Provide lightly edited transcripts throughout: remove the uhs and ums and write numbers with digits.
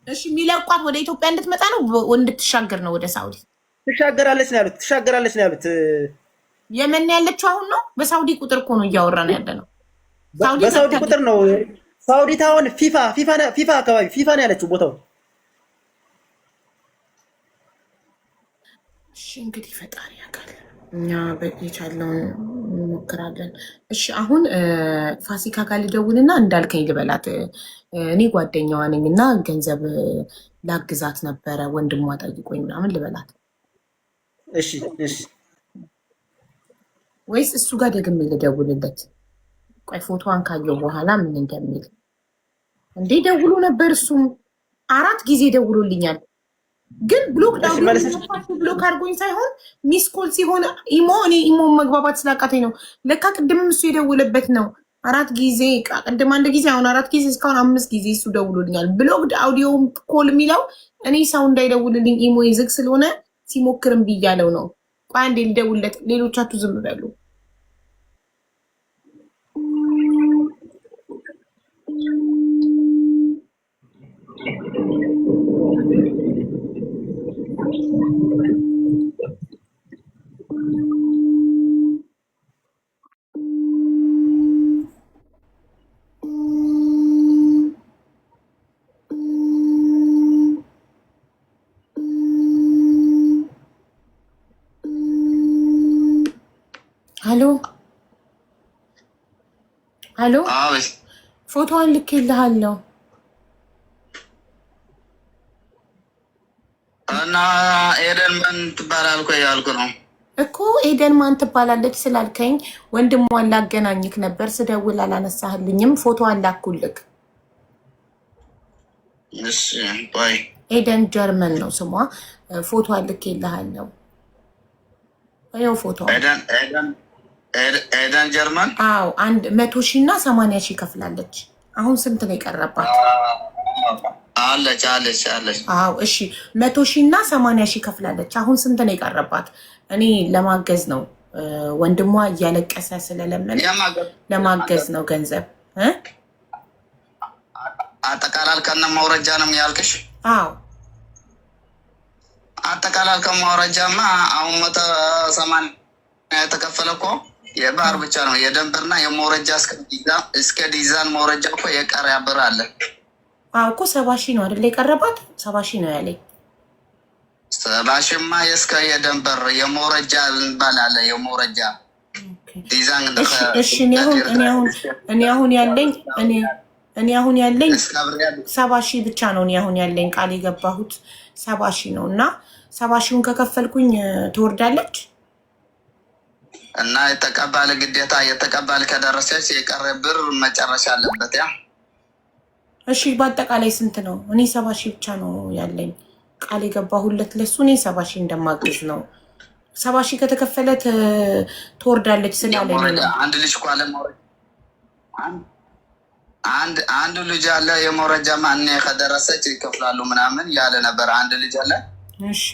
እሺ የሚለቋት ወደ ኢትዮጵያ እንድትመጣ ነው እንድትሻገር ነው ወደ ሳውዲ? ትሻገራለች ነው ያሉት። የመን ያለችው አሁን ነው። በሳውዲ ቁጥር እኮ ነው እያወራን ያለ ነው። ሳውዲ በሳውዲ ቁጥር ነው። ሳውዲ ታውን ፊፋ አካባቢ ፊፋ ነው ያለችው ቦታው። እሺ እንግዲህ ፈጣሪ ያውቃል። እኛ የቻለውን እንሞክራለን። እሺ አሁን ፋሲካ ጋር ልደውልና እንዳልከኝ ልበላት። እኔ ጓደኛዋ ነኝ እና ገንዘብ ላግዛት ነበረ ወንድሟ ጠይቆኝ ምናምን ልበላት። እሺ እሺ። ወይስ እሱ ጋር ደግሜ ልደውልለት? ቆይ ፎቶዋን ካየው በኋላ ምን እንደሚል። እንዴ ደውሎ ነበር እሱም 4 ጊዜ ደውሎልኛል። ግን ብሎክ ብሎክ አድርጎኝ ሳይሆን ሚስ ኮል ሲሆን እኔ ኢሞ መግባባት ስላቃተኝ ነው። ለካ ቅድምም እሱ የደውለበት ነው 4 ጊዜ፣ ቅድም 1 ጊዜ፣ አሁን 4 ጊዜ፣ እስካሁን 5 ጊዜ እሱ ደውሎልኛል። ብሎክድ አውዲዮ ኮል የሚለው እኔ ሰው እንዳይደውልልኝ ኢሞ ይዝግ ስለሆነ ሲሞክርም ብያለው ነው። ቆይ አንዴ ልደውልለት። ሌሎቻችሁ ዝም በሉ። ሄሎ ሄሎ፣ ፎቶዋን ልኬልሃለሁ እና ኤደን ማን ትባላል እኮ ያልኩ ነው እኮ። ኤደን ማን ትባላለች ስላልከኝ ወንድሟን ላገናኝክ ነበር፣ ስደውል አላነሳህልኝም። ፎቶዋን ላኩልክ። እሺ ባይ። ኤደን ጀርመን ነው ስሟ። ፎቶዋን ልኬልሃለሁ። ይኸው ፎቶ። ኤደን ጀርመን። አዎ 100,000 እና 80,000 ከፍላለች። አሁን ስንት ነው የቀረባት? አለች። አዎ እሺ 100,000 እና 80,000 ከፍላለች። አሁን ስንት ነው የቀረባት? እኔ ለማገዝ ነው ወንድሟ እያለቀሰ ስለለመነ ለማገዝ ነው ገንዘብ አጠቃላል ከነ መውረጃ ነው የሚያልቅሽ? አዎ አጠቃላል ከመውረጃማ አሁን 180 የተከፈለ እኮ የባህር ብቻ ነው። የደንበርና የመውረጃ እስከ ዲዛን መውረጃ እኮ የቀረ ብር አለ። አዎ እኮ 70,000 ነው አይደል የቀረባት? 70,000 ነው ያለኝ። 70,000ማ የእስከ የደንበር የመውረጃ እንባላለ የመውረጃ ዲዛን። እሺ እኔ አሁን ያለኝ 70,000 ብቻ ነው። እኔ አሁን ያለኝ ቃል የገባሁት 70,000 ነው እና 70,000ን ከከፈልኩኝ ትወርዳለች እና የተቀባለ ግዴታ የተቀባለ ከደረሰች የቀረ ብር መጨረሻ አለበት። ያ እሺ በአጠቃላይ ስንት ነው? እኔ 70,000 ብቻ ነው ያለኝ ቃል የገባሁለት ለሱ። እኔ 70,000 እንደማግዝ ነው። 70,000 ከተከፈለ ትወርዳለች ስላለኝ ነው። አንድ ልጅ እኮ አለ አንድ ልጅ አለ የመውረጃ ማን ከደረሰች ይከፍላሉ ምናምን ያለ ነበር። አንድ ልጅ አለ። እሺ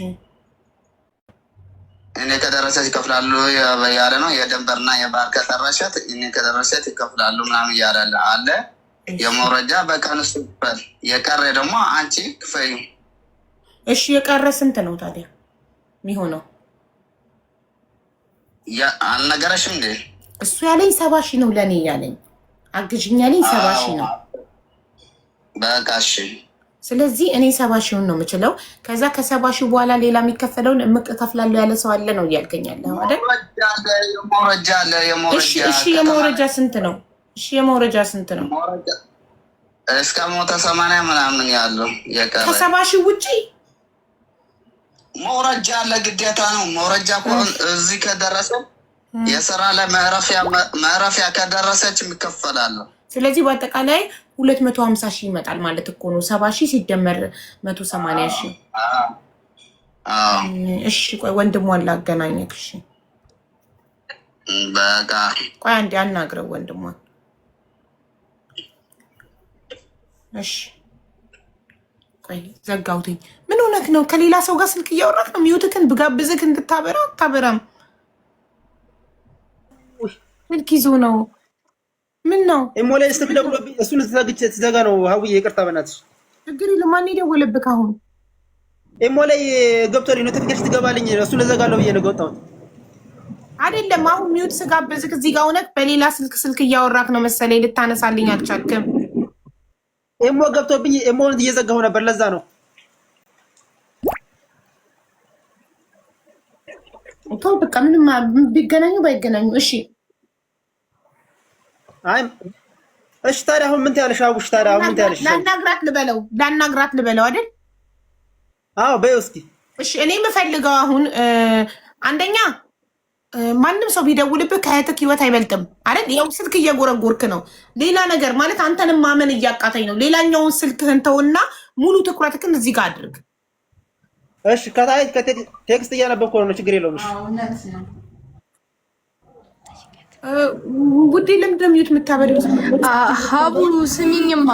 እኔ ከደረሰች ይከፍላሉ ያለ ነው። የደንበርና የባህር ከደረሰች እኔ ከደረሰች ይከፍላሉ ምናምን ያለ አለ። የመውረጃ በቀን ውስጥ ይከፈል፣ የቀረ ደግሞ አንቺ ክፈዩ። እሺ የቀረ ስንት ነው ታዲያ የሚሆነው? አልነገረሽም እንዴ? እሱ ያለኝ 70,000 ነው ለእኔ ያለኝ። አግዥኝ ያለኝ 70,000 ነው። በቃ እሺ። ስለዚህ እኔ 70,000 ነው የምችለው። ከዛ ከ70,000 በኋላ ሌላ የሚከፈለውን እከፍላለሁ ያለ ሰው አለ ነው እያልከኝ ያለኸው አይደል? የመውረጃ አለ። እሺ የመውረጃ ስንት ነው? እሺ የመውረጃ ስንት ነው? እስከ 180 ምናምን ያለው የቀረ ከ70,000 ውጪ መውረጃ አለ። ግዴታ ነው መውረጃ እዚህ ከደረሰ የስራ ለማረፊያ ከደረሰች ይከፈላል። ስለዚህ በአጠቃላይ 250,000 ይመጣል ማለት እኮ ነው። 70,000 ሲደመር 180,000። እሺ ቆይ ወንድሟን ላገናኘክ። እሺ በቃ ቆይ አንዴ አናግረው ወንድሟን። እሺ ቆይ ዘጋውትኝ። ምን ሆነክ ነው? ከሌላ ሰው ጋር ስልክ እያወራክ ነው? ሚውትክን ብጋብዝክ እንድታበራ አታበራም? ስልክ ይዞ ነው። ምን ነው ኢሞ ላይ ስትደውልብኝ እሱን ትዘጋ ነው። ሀውዬ ይቅርታ በእናትሽ ችግር የለም። ማን የደወለብህ አሁን? ኢሞ ላይ ገብቶልኝ ኖቲፊኬሽን ትገባልኝ እሱን እዘጋለሁ ብዬ ነው የወጣሁት። አይደለም አሁን ሚውት ስጋብዝህ እዚህ ጋር ሆነህ በሌላ ስልክ እያወራክ ነው መሰለኝ። ልታነሳልኝ አልቻልክም። ኢሞ ገብቶብኝ ኢሞን እየዘጋሁ ነበር። ለዛ ነው። ተው በቃ ምንም ቢገናኙ ባይገናኙ እሺ። አይ እሺ ታዲያ አሁን ምን ትያለሽ? አቡሽ ታዲያ አሁን ምን ትያለሽ? ላናግራት ልበለው አይደል? አዎ በይው እስኪ። እሺ እኔ የምፈልገው አሁን አንደኛ ማንም ሰው ቢደውልብህ ከእህትህ ህይወት አይበልጥም አይደል? ያው ስልክ እየጎረጎርክ ነው። ሌላ ነገር ማለት አንተንም ማመን እያቃተኝ ነው። ሌላኛውን ስልክህን ተውና ሙሉ ትኩረትህን እዚህ ጋር አድርግ። እሺ ከታይ ቴክስት እያነበብኩ ነው። ችግር የለውም። እሺ ውዴ ለምንድን ነው ሚዩት የምታበሪው? ሀቡ ስሚኝማ፣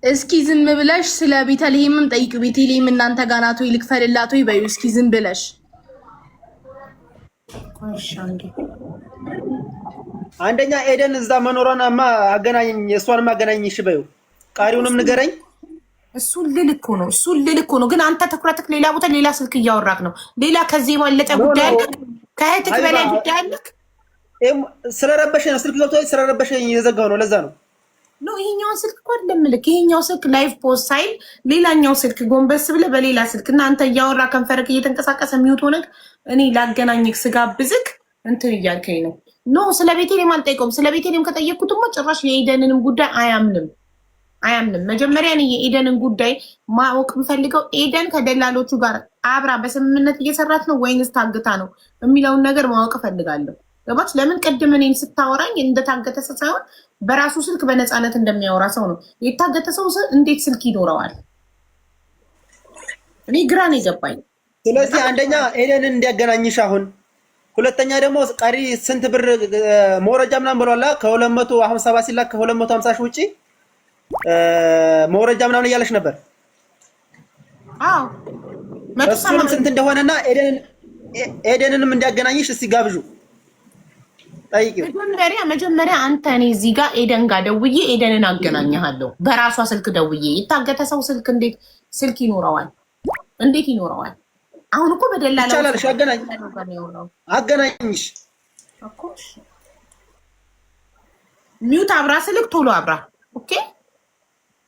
እስኪ ዝም ብለሽ ስለ ቤተልሔምም ጠይቂ። ቤተልሔም እናንተ ጋር ናት ወይ ልክፈልላት ወይ በይው እስኪ ዝም ብለሽ። አንደኛ ኤደን እዛ መኖሯንማ አገናኝኝ፣ እሷንም አገናኝኝ። እሺ በይው፣ ቃሪውንም ንገረኝ። እሱን ልል እኮ ነው። ግን አንተ ትኩረትክ ሌላ ቦታ ሌላ ስልክ እያወራክ ነው። ሌላ ከዚህ የበለጠ ጉዳይ አለ? ከእህትክ በላይ ጉዳይ አለክ? ስለረበሸኝ ነው ስልክ ገብቶ ስለረበሸኝ እየዘጋሁ ነው። ለዛ ነው ይሄኛውን ስልክ እኮ አይደለም ልክ። ይሄኛው ስልክ ላይቭ ፖስት ሳይል ሌላኛው ስልክ ጎንበስ ብለህ በሌላ ስልክ እና አንተ እያወራ ከንፈርክ እየተንቀሳቀሰ የሚውት ሆነክ እኔ ላገናኝክ ስጋብዝክ እንትን እያልከኝ ነው። ኖ ስለ ቤቴሌም አልጠይቀውም። ስለ ቤቴሌም ከጠየቅኩትማ ጭራሽ የኤደንንም ጉዳይ አያምንም። መጀመሪያ እኔ የኤደንን ጉዳይ ማወቅ የምፈልገው ኤደን ከደላሎቹ ጋር አብራ በስምምነት እየሰራች ነው ወይንስ ታግታ ነው የሚለውን ነገር ማወቅ እፈልጋለሁ። ገባች? ለምን ቅድም እኔን ስታወራኝ እንደታገተ ሰው ሳይሆን በራሱ ስልክ በነፃነት እንደሚያወራ ሰው ነው። የታገተ ሰው እንዴት ስልክ ይኖረዋል? እኔ ግራ ነው የገባኝ። ስለዚህ አንደኛ ኤደንን እንዲያገናኝሽ አሁን፣ ሁለተኛ ደግሞ ቀሪ ስንት ብር መውረጃ ምናምን ብሏላ ከ257 ሲላክ ከ250 ሺህ ውጪ መውረጃ ምናምን እያለሽ ነበር። አዎ እሱንም ስንት እንደሆነና ኤደንንም እንዲያገናኝሽ እስቲ ጋብዡ ጠይቂው። መጀመሪያ አንተ እኔ እዚህ ጋር ኤደን ጋር ደውዬ ኤደንን አገናኝሃለሁ። በራሷ ስልክ ደውዬ የታገተ ሰው ስልክ እንዴት ስልክ ይኖረዋል? እንዴት ይኖረዋል? አሁን እኮ በደላላ ይቻላልሽ አገናኝሽ እኮ ሚውት አብራ ስልክ ቶሎ አብራ። ኦኬ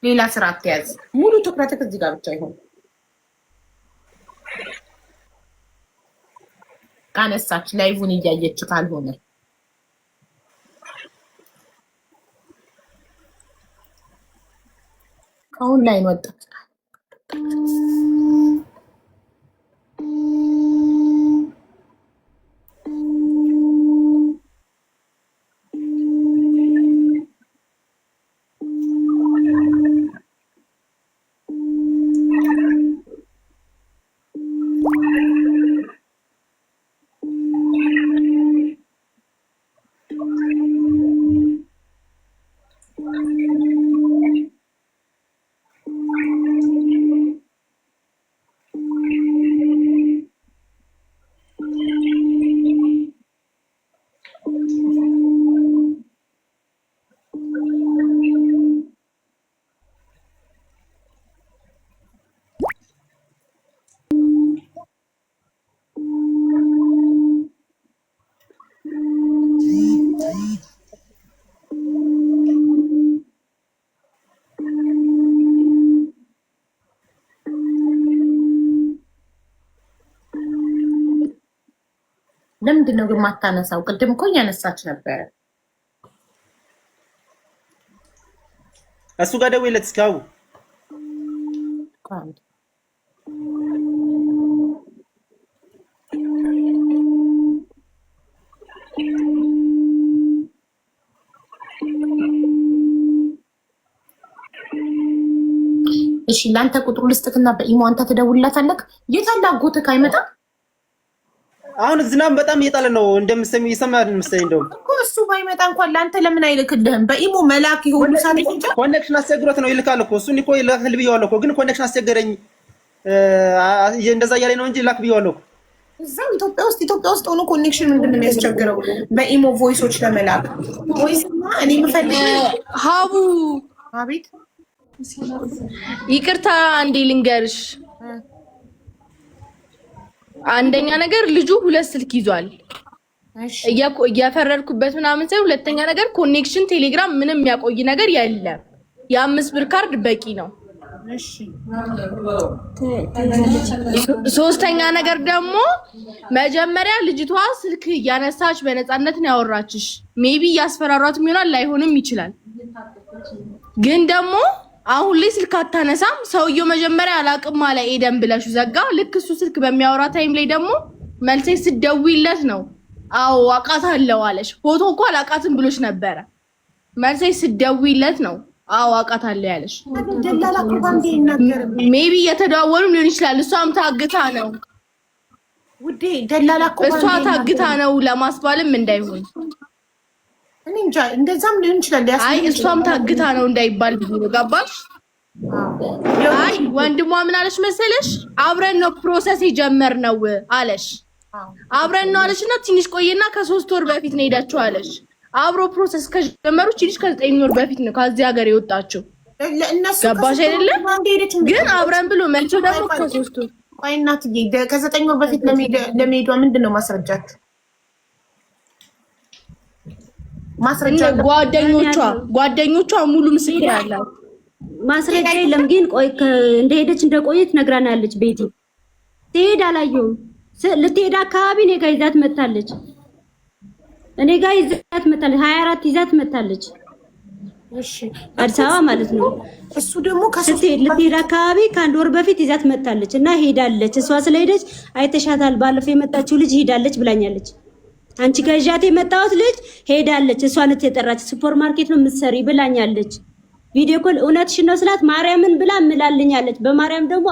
ሌላ ስራ አትያዝ። ሙሉ ትኩረትህ እዚህ ጋር ብቻ ይሁን። ካነሳች ላይቭን እያየች ካልሆነ አሁን ላይ ወጣች። ለምንድን ነው ግን ማታነሳው? ቅድም እኮ እያነሳች ነበረ። እሱ ጋር ደውይለት እስኪ አቡ። እሺ ለአንተ ቁጥሩ ልስጥክና በኢሞ አንተ ትደውልላታለህ። የት አለ አጎትህ? አይመጣም አሁን ዝናብ በጣም እየጣለ ነው። እንደምሰሚ ይሰማል መሰለኝ። እንደውም እኮ እሱ ባይመጣ እንኳን ለአንተ ለምን አይልክልህም? በኢሞ መላክ ይሁን ሳለ እንጂ ኮኔክሽን አስቸግሮት ነው። ይልካል እኮ እሱን እኮ ይልካል ብየዋለሁ እኮ ግን ኮኔክሽን አስቸገረኝ እንደዛ እያለኝ ነው እንጂ ላክ ብየዋለሁ እኮ። እዛው ኢትዮጵያ ውስጥ ሆኖ ኮኔክሽን ምንድን ነው የሚያስቸግረው? በኢሞ ቮይሶች ለመላክ ቮይስና እኔ የምፈልግ ሀቡ አቤት ይቅርታ አንዴ ልንገርሽ። አንደኛ ነገር ልጁ 2 ስልክ ይዟል። እያፈረድኩበት ምናምን ሳይሆን፣ ሁለተኛ ነገር ኮኔክሽን ቴሌግራም ምንም የሚያቆይ ነገር የለም። የ5 ብር ካርድ በቂ ነው። እሺ ሶስተኛ ነገር ደግሞ መጀመሪያ ልጅቷ ስልክ እያነሳች በነፃነት ነው ያወራችሽ። ሜቢ እያስፈራሯት ይሆናል፣ ላይሆንም ይችላል። ግን ደግሞ አሁን ላይ ስልክ አታነሳም። ሰውየው መጀመሪያ አላቅም አለ ኤደን ብለሽ ዘጋ። ልክ እሱ ስልክ በሚያወራ ታይም ላይ ደግሞ መልሴ ስትደውይለት ነው አዎ አውቃታለሁ አለሽ። ፎቶ እኮ አላውቃትም ብሎሽ ነበረ። መልሴ ስትደውይለት ነው አዎ አውቃታለሁ ያለሽ። ሜቢ እየተደዋወሉ ሊሆን ይችላል። እሷም ታግታ ነው ውዴ፣ ደላላ እኮ እሷ ታግታ ነው ለማስባልም እንዳይሆን እኔ እንጃ፣ እንደዛም ሊሆን ይችላል። አይ እሷም ታግታ ነው እንዳይባል ነው። ገባሽ? አይ ወንድሟ ምን አለሽ መሰለሽ? አብረን ነው ፕሮሰስ የጀመርነው አለሽ። አብረን ነው አለሽና ትንሽ ቆየና ከ3 ወር በፊት ነው ሄዳችሁ አለሽ። አብሮ ፕሮሰስ ከጀመሩ ትንሽ ከ9 ወር በፊት ነው ከዚህ ሀገር የወጣችው። ገባሽ አይደለም? ግን አብረን ብሎ መልሶ ደግሞ ከ3 ወር ቆይ እናትዬ፣ ከ9 ወር በፊት ለመሄዷ ምንድን ነው ማስረጃት? ማስረጃ ጓደኞቿ ሙሉ ምስክር ያለው ማስረጃ የለም። ግን ቆይ እንደሄደች እንደቆየች ነግራናለች። ቤቲ ትሄድ አላየሁም። ልትሄድ አካባቢ እኔ ጋር ይዛት መታለች። 24 ይዛት መታለች። እሺ አዲስ አበባ ማለት ነው። እሱ ደግሞ ልትሄድ አካባቢ ከ1 ወር በፊት ይዛት መታለች እና ሄዳለች። እሷ ስለሄደች አይተሻታል። ባለፈው የመጣችው ልጅ ሄዳለች ብላኛለች። አንቺ ጋር ይዣት የመጣሁት ልጅ ሄዳለች። እሷ ነች የጠራች። ሱፐር ማርኬት ነው የምትሰሪ ብላኛለች። ቪዲዮ ኮል እውነትሽን ነው ስላት ማርያምን ብላ ምላልኛለች። በማርያም ደግሞ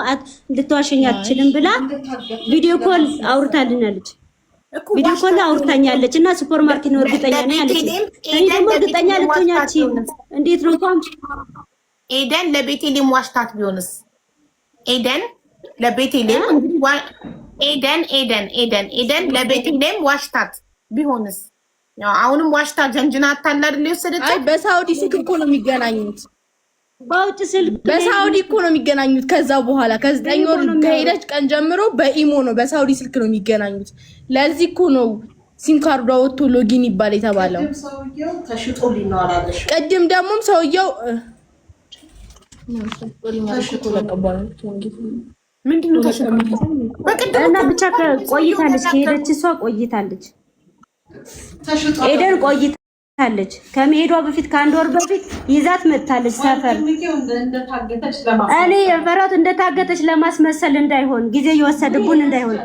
ልትዋሸኝ አትችልም ብላ ቪዲዮ ኮል አውርታልኛለች። ቪዲዮ ኮል አውርታኛለች እና ሱፐር ማርኬት ነው እርግጠኛ ነኝ አለች። እኔ ደግሞ እርግጠኛ ልትሆኛች እንዴት ነው እንኳን ኤደን ለቤቴሌም ዋሽታት ቢሆንስ? ኤደን ለቤቴሌም ኤደን ለቤቴሌም ዋሽታት ቢሆንስ? ያው አሁንም ዋሽታ ጀንጅና አታላድ ሊወሰደች። አይ በሳውዲ ስልክ እኮ ነው የሚገናኙት። በውጭ ስልክ በሳውዲ እኮ ነው የሚገናኙት። ከዛ በኋላ ከ9 ወር ከሄደች ቀን ጀምሮ በኢሞ ነው በሳውዲ ስልክ ነው የሚገናኙት። ለዚህ እኮ ነው ሲም ካርዷ ወጥቶ ሎጊን ይባል የተባለው። ቅድም ደግሞ ሰውየው ምንድነው ተሽከም በቀደምና ብቻ ቆይታለች። ከሄደች እሷ ቆይታለች። ኤደን ቆይታለች። ከመሄዷ በፊት ከ1 ወር በፊት ይዛት መጣለች ሰፈር። እኔ የፈራሁት እንደታገተች ለማስመሰል እንዳይሆን ጊዜ እየወሰደብን እንዳይሆን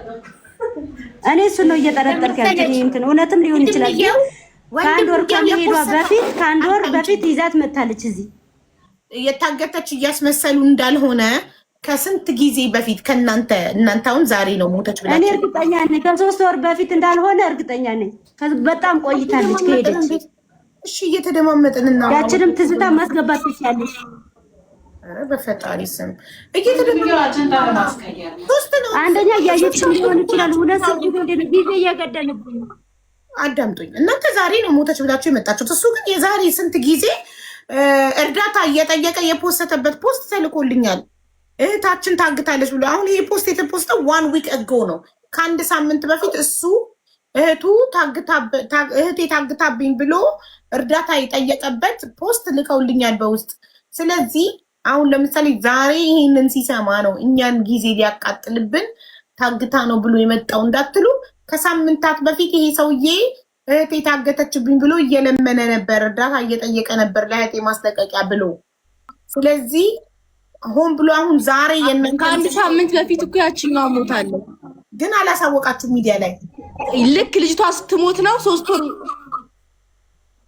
እኔ እሱ ነው እየጠረጠርኩ ያለኝ። እንትን እውነትም ሊሆን ይችላል። ከ1 ወር ከመሄዷ በፊት ከ1 ወር በፊት ይዛት መጣለች። እዚህ የታገተች እያስመሰሉ እንዳልሆነ ከስንት ጊዜ በፊት እናንተ አሁን ዛሬ ነው ሞተች ብላችሁ? እኔ እርግጠኛ ነኝ ከ3 ወር በፊት እንዳልሆነ እርግጠኛ ነኝ። በጣም ቆይታለች ከሄደች። እሺ እየተደማመጥን እና ያችንም ትዝታ ማስገባት ትችያለሽ። ኧረ በፈጣሪ ስም እየተደማመጥን አንደኛ እያየች ሊሆን ይችላል። ሁለት ሰው ጊዜ እየገደልብኝ። አዳምጡኝ እናንተ ዛሬ ነው ሞተች ብላችሁ የመጣችሁት። እሱ ግን የዛሬ ስንት ጊዜ እርዳታ እየጠየቀ የፖስተበት ፖስት ተልኮልኛል። እህታችን ታግታለች ብሎ አሁን ይሄ ፖስት የተፖስተው 1 ዊክ አጎ ነው። ከ1 ሳምንት በፊት እሱ እህቴ ታግታብኝ ብሎ እርዳታ የጠየቀበት ፖስት ልከውልኛል በውስጥ። ስለዚህ አሁን ለምሳሌ ዛሬ ይሄንን ሲሰማ ነው እኛን ጊዜ ሊያቃጥልብን ታግታ ነው ብሎ የመጣው እንዳትሉ። ከሳምንታት በፊት ይሄ ሰውዬ እህቴ ታገተችብኝ ብሎ እየለመነ ነበር፣ እርዳታ እየጠየቀ ነበር ለእህቴ ማስለቀቂያ ብሎ። ስለዚህ ሆን ብሎ አሁን ዛሬ ከ1 ሳምንት በፊት እኮ ያቺኛው ሞታለች፣ ግን አላሳወቃችሁ ሚዲያ ላይ። ልክ ልጅቷ ስትሞት ነው 3 ወር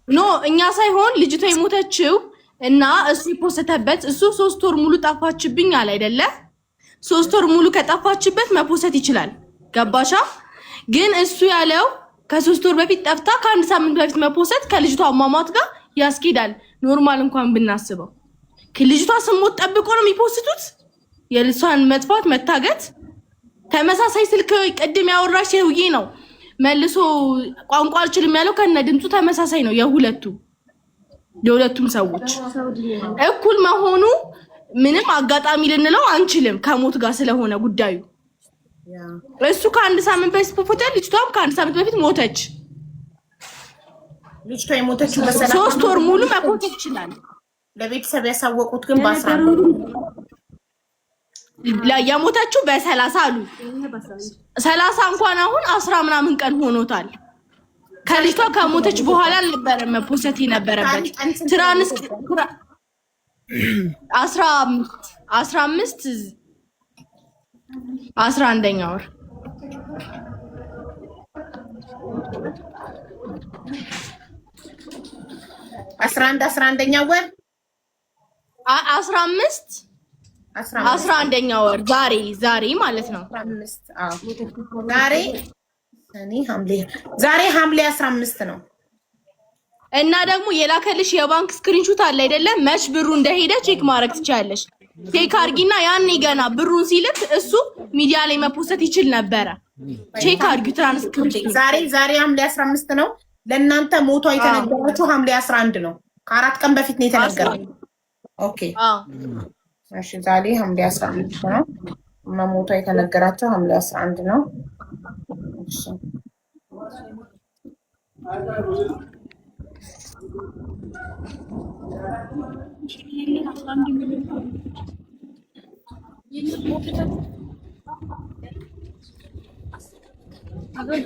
ኖ እኛ ሳይሆን ልጅቷ የሞተችው እና እሱ የፖስተበት እሱ 3 ወር ሙሉ ጠፋችብኝ አለ አይደለ? 3 ወር ሙሉ ከጠፋችበት መፖሰት ይችላል። ገባሻ? ግን እሱ ያለው ከ3 ወር በፊት ጠፍታ ከ1 ሳምንት በፊት መፖሰት ከልጅቷ አሟሟት ጋር ያስኬዳል። ኖርማል እንኳን ብናስበው ልጅቷ ስሞት ጠብቆ ነው የሚፖስቱት። የልሷን መጥፋት መታገት ተመሳሳይ ስልክ ቅድም ያወራሽ ሰውዬ ነው መልሶ ቋንቋ አልችልም ያለው ከነ ድምፁ ተመሳሳይ ነው የሁለቱም ሰዎች እኩል መሆኑ ምንም አጋጣሚ ልንለው አንችልም ከሞት ጋር ስለሆነ ጉዳዩ እሱ ከአንድ ሳምንት በፊት ፎቶ ልጅቷም ከአንድ ሳምንት በፊት ሞተች ልጅቷ የሞተችው በሰላም 3 ወር ሙሉ መቆየት ይችላል ለቤተሰብ ያሳወቁት ግን በ10 የሞተችው በ30 አሉ 30 እንኳን አሁን 10 ምናምን ቀን ሆኖታል ከልጅቷ ከሞተች በኋላ ነበር መፖሰት የነበረበት ትራንስክሪፕት 15 11ኛ ወር 11ኛ ወር 15 11ኛ ወር ዛሬ ማለት ነው 15 አዎ ዛሬ ሐምሌ 15 ነው እና ደግሞ የላከልሽ የባንክ ስክሪንሾት አለ አይደለም መች ብሩ እንደሄደ ቼክ ማድረግ ትችያለሽ ቼክ አርጊና ያኔ ገና ብሩን ሲልክ እሱ ሚዲያ ላይ መፖሰት ይችል ነበር ቼክ አርጊ ትራንስክሪፕት ዛሬ ሐምሌ 15 ነው ለእናንተ ሞቷ የተነገራችሁ ሐምሌ 11 ነው ከ4 ቀን በፊት ነው የተነገረው ኦኬ እሺ ዛሬ ሐምሌ 15 ነው እና ሞቷ የተነገራችሁ ሐምሌ 11 ነው እሺ አገር